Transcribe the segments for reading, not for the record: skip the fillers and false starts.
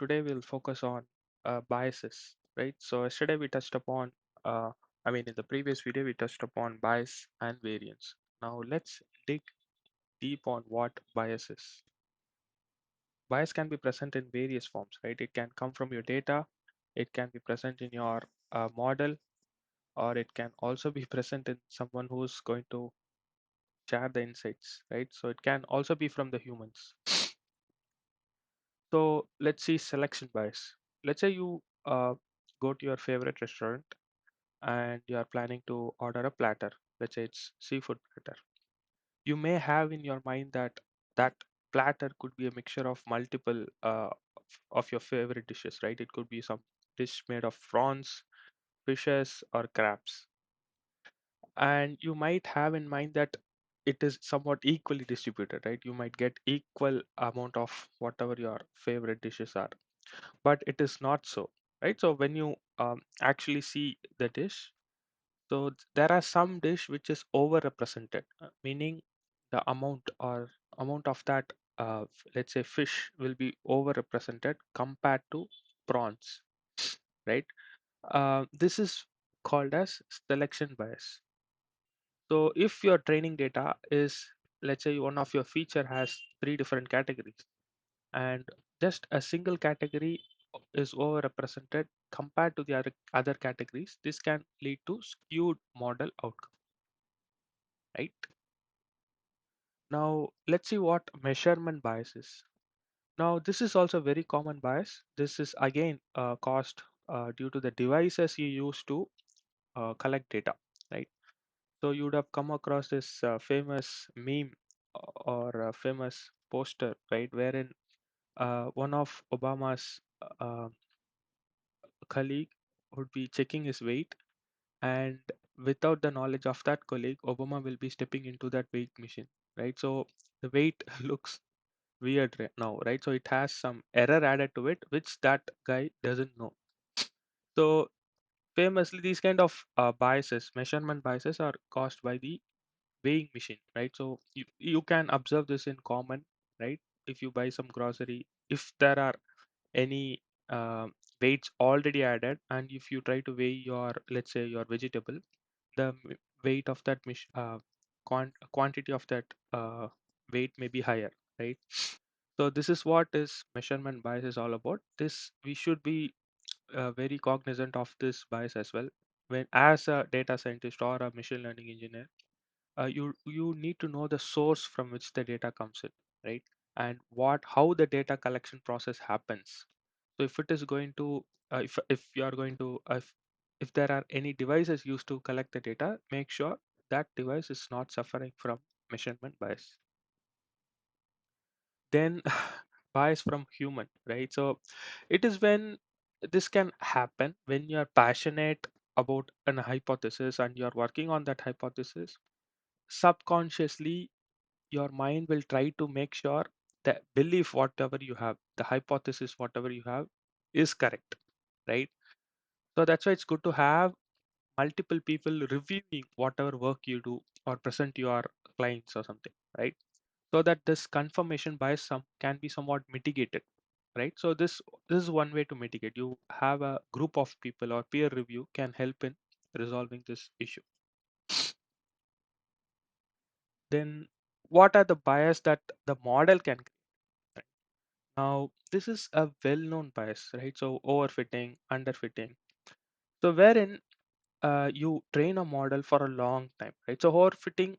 today we'll focus on biases, right? So yesterday we touched upon, in the previous video we touched upon bias and variance. Now let's dig deep on what bias is. Bias can be present in various forms, right? It can come from your data, it can be present in your model, or it can also be present in someone who's going to share the insights, right? So it can also be from the humans. So let's see selection bias. Let's say you go to your favorite restaurant and you are planning to order a platter. Let's say it's seafood platter. You may have in your mind that that platter could be a mixture of multiple of your favorite dishes, right? It could be some dish made of prawns, fishes, or crabs. And you might have in mind that it is somewhat equally distributed, right? You might get equal amount of whatever your favorite dishes are, but it is not so, right? So when you actually see the dish, so there are some dish which is overrepresented, meaning the amount of that let's say fish will be overrepresented compared to prawns, right? This is called as selection bias. So if your training data is, let's say one of your feature has three different categories and just a single category is overrepresented compared to the other categories, this can lead to skewed model outcome, right? Now let's see what measurement bias is. Now this is also very common bias. This is again caused due to the devices you use to collect data, right? So you would have come across this famous meme or famous poster, right, wherein one of Obama's colleague would be checking his weight, and without the knowledge of that colleague, Obama will be stepping into that weight machine, right? So the weight looks weird now, right? So it has some error added to it, which that guy doesn't know. So famously, these kind of biases, measurement biases, are caused by the weighing machine, right? So you can observe this in common, right? If you buy some grocery, if there are any weights already added, and if you try to weigh your, let's say your vegetable, the weight of that quantity of that weight may be higher, right? So this is what is measurement bias is all about. This we should be very cognizant of this bias as well when as a data scientist or a machine learning engineer. You need to know the source from which the data comes in, right? And what how the data collection process happens. So if it is going to if you are going to if there are any devices used to collect the data, make sure that device is not suffering from measurement bias. Then bias from human, right? So it is when this can happen when you are passionate about an hypothesis and you are working on that hypothesis. Subconsciously your mind will try to make sure that belief whatever you have, the hypothesis whatever you have, is correct, right? So that's why it's good to have multiple people reviewing whatever work you do or present to your clients or something, right? So that this confirmation bias can be somewhat mitigated, right? So this is one way to mitigate. You have a group of people or peer review can help in resolving this issue. Then what are the bias that the model can create? Now, this is a well-known bias, right? So overfitting, underfitting. So wherein you train a model for a long time, right? So overfitting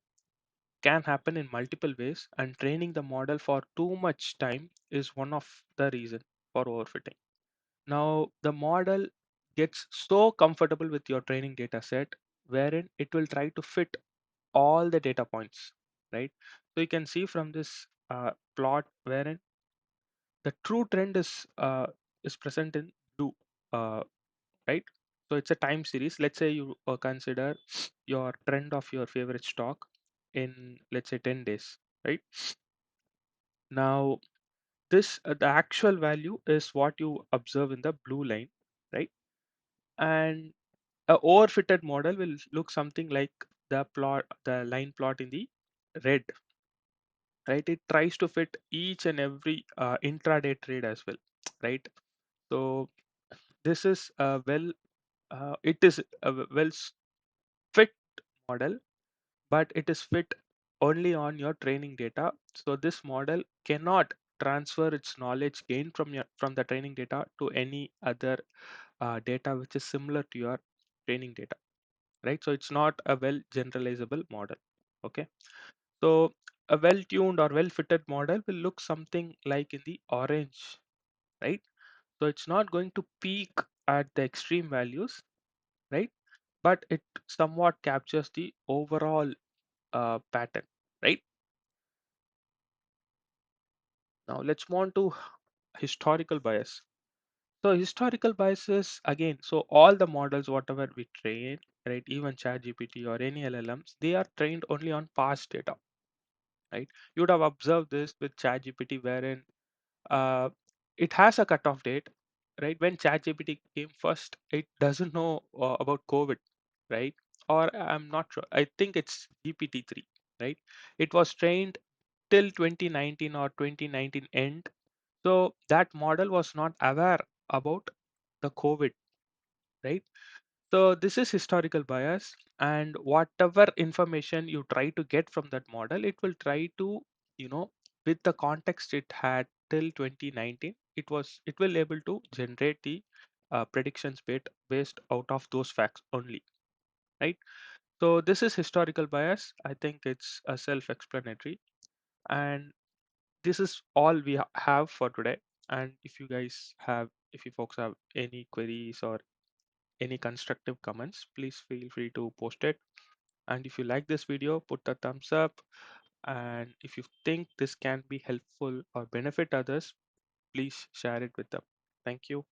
can happen in multiple ways, and training the model for too much time is one of the reason for overfitting. Now, the model gets so comfortable with your training data set, wherein it will try to fit all the data points, right? So you can see from this plot wherein the true trend is present in blue, uh, right? So it's a time series. Let's say you consider your trend of your favorite stock in, let's say, 10 days, right? Now this the actual value is what you observe in the blue line, right? And a overfitted model will look something like the line plot in the red, right? It tries to fit each and every intraday trade as well, right? So this is a it is a fit model, but it is fit only on your training data. So this model cannot transfer its knowledge gained from the training data to any other data which is similar to your training data, right? So it's not a well generalizable model. Okay. So a well tuned or well fitted model will look something like in the orange, right? So it's not going to peak at the extreme values, right? But it somewhat captures the overall pattern, right? Now let's move on to historical bias. So historical biases again, so all the models, whatever we train, right, even ChatGPT or any LLMs, they are trained only on past data, right? You would have observed this with ChatGPT, wherein uh, it has a cutoff date, right? When ChatGPT came first, it doesn't know about COVID, right? Or I'm not sure. I think it's GPT-3, right? It was trained till 2019 or 2019 end. So that model was not aware about the COVID, right? So this is historical bias, and whatever information you try to get from that model, it will try to, you know, with the context it had till 2019, it will able to generate the predictions based out of those facts only, right? So this is historical bias. I think it's a self-explanatory, and this is all we have for today. And if you folks have any queries or any constructive comments, please feel free to post it. And if you like this video, put a thumbs up. And if you think this can be helpful or benefit others, please share it with them. Thank you.